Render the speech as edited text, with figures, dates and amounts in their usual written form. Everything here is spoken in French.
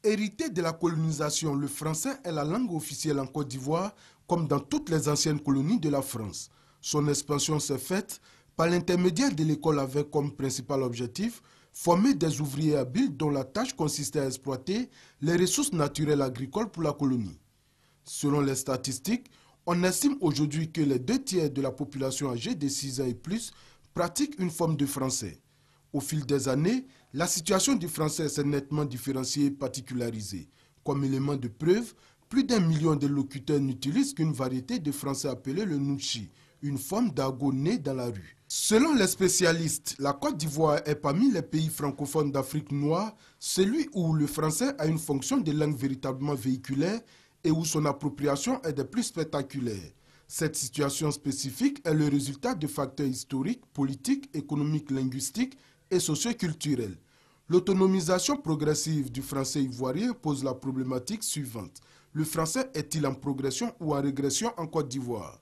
Hérité de la colonisation, le français est la langue officielle en Côte d'Ivoire, comme dans toutes les anciennes colonies de la France. Son expansion s'est faite par l'intermédiaire de l'école avec comme principal objectif former des ouvriers habiles dont la tâche consistait à exploiter les ressources naturelles agricoles pour la colonie. Selon les statistiques, on estime aujourd'hui que les 2 tiers de la population âgée de 6 ans et plus pratiquent une forme de français. Au fil des années, la situation du français s'est nettement différenciée et particularisée. Comme élément de preuve, plus d'1 million de locuteurs n'utilisent qu'une variété de français appelée le Nuchi, une forme d'argot né dans la rue. Selon les spécialistes, la Côte d'Ivoire est parmi les pays francophones d'Afrique noire, celui où le français a une fonction de langue véritablement véhiculaire et où son appropriation est des plus spectaculaires. Cette situation spécifique est le résultat de facteurs historiques, politiques, économiques, linguistiques et socioculturels. L'autonomisation progressive du français ivoirien pose la problématique suivante. Le français est-il en progression ou en régression en Côte d'Ivoire?